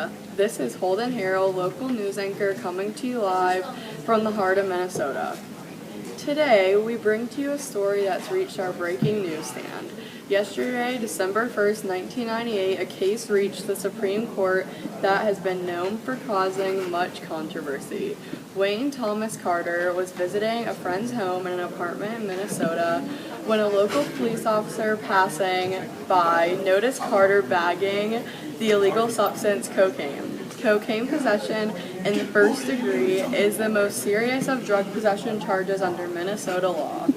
Minnesota. This is Holden Harrell, local news anchor, coming to you live from the heart of Minnesota. Today, we bring to you a story that's reached our breaking newsstand. Yesterday, December 1st, 1998, a case reached the Supreme Court that has been known for causing much controversy. Wayne Thomas Carter was visiting a friend's home in an apartment in Minnesota when a local police officer passing by noticed Carter bagging the illegal substance cocaine. Cocaine possession in the first degree is the most serious of drug possession charges under Minnesota law.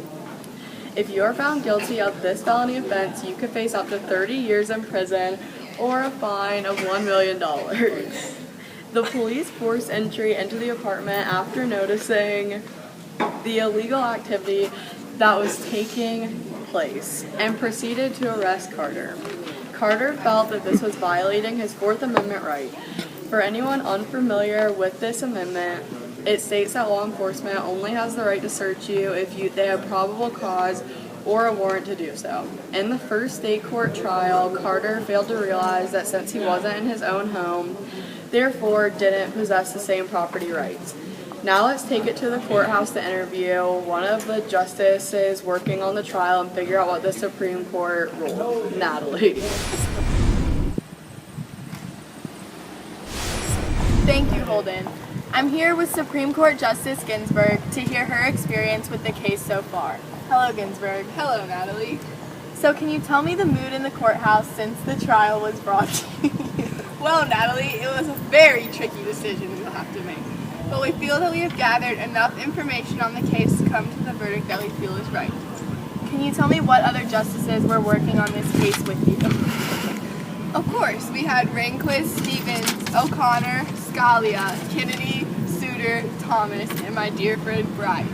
If you are found guilty of this felony offense, you could face up to 30 years in prison or a fine of $1 million. The police forced entry into the apartment after noticing the illegal activity that was taking place and proceeded to arrest Carter. Carter felt that this was violating his Fourth Amendment right. For anyone unfamiliar with this amendment, it states that law enforcement only has the right to search you if they have probable cause or a warrant to do so. In the first state court trial, Carter failed to realize that since he wasn't in his own home, therefore didn't possess the same property rights. Now let's take it to the courthouse to interview one of the justices working on the trial and figure out what the Supreme Court ruled. Natalie. Thank you, Holden. I'm here with Supreme Court Justice Ginsburg to hear her experience with the case so far. Hello, Ginsburg. Hello, Natalie. So can you tell me the mood in the courthouse since the trial was brought to you? Well, Natalie, it was a very tricky decision we'll have to make. But we feel that we have gathered enough information on the case to come to the verdict that we feel is right. Can you tell me what other justices were working on this case with you? Of course, we had Rehnquist, Stevens, O'Connor, Scalia, Kennedy, Souter, Thomas, and my dear friend Bright.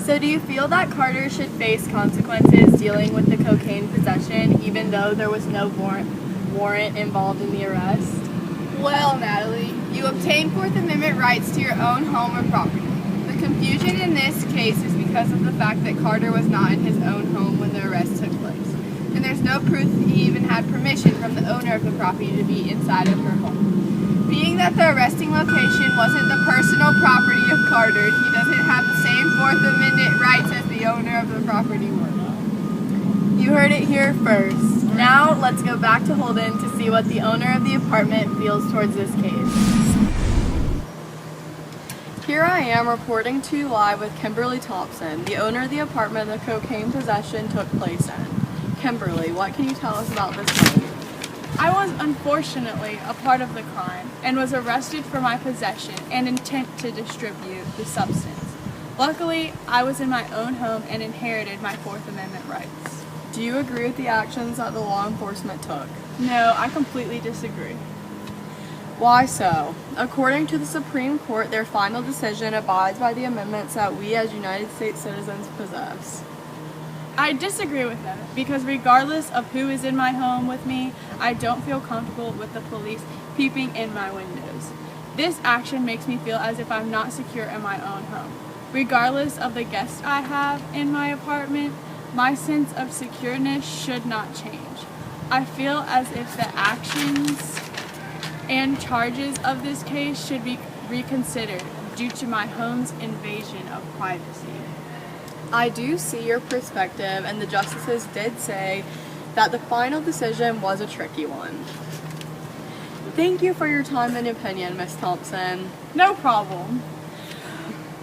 So do you feel that Carter should face consequences dealing with the cocaine possession even though there was no warrant involved in the arrest? Well, Natalie, you obtain Fourth Amendment rights to your own home or property. The confusion in this case is because of the fact that Carter was not in his own home when the arrest took place. And there's no proof that he even had permission from the owner of the property to be inside of her home. Being that the arresting location wasn't the personal property of Carter, he doesn't have the same Fourth Amendment rights as the owner of the property were. You heard it here first. Now let's go back to Holden to see what the owner of the apartment feels towards this case. Here I am reporting to you live with Kimberly Thompson, the owner of the apartment the cocaine possession took place in. Kimberly, what can you tell us about this case? I was unfortunately a part of the crime and was arrested for my possession and intent to distribute the substance. Luckily, I was in my own home and inherited my Fourth Amendment rights. Do you agree with the actions that the law enforcement took? No, I completely disagree. Why so? According to the Supreme Court, their final decision abides by the amendments that we as United States citizens possess. I disagree with that because regardless of who is in my home with me, I don't feel comfortable with the police peeping in my windows. This action makes me feel as if I'm not secure in my own home. Regardless of the guests I have in my apartment, my sense of secureness should not change. I feel as if the actions and charges of this case should be reconsidered due to my home's invasion of privacy. I do see your perspective, and the justices did say that the final decision was a tricky one. Thank you for your time and opinion, Ms. Thompson. No problem.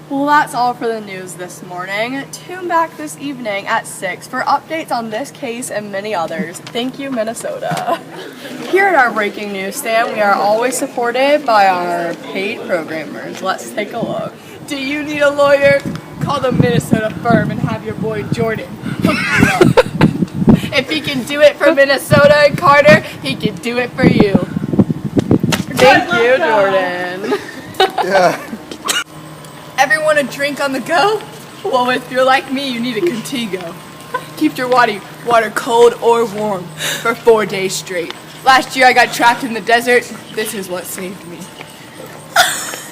Well, that's all for the news this morning. Tune back this evening at 6 for updates on this case and many others. Thank you, Minnesota. Here at our breaking news stand, we are always supported by our paid programmers. Let's take a look. Do you need a lawyer? Call the Minnesota firm and have your boy Jordan hook you up. If he can do it for Minnesota and Carter, he can do it for you. Thank you, Jordan. Yeah. Ever want a drink on the go? Well, if you're like me, you need a Contigo. Keep your water cold or warm for 4 days straight. Last year I got trapped in the desert. This is what saved me.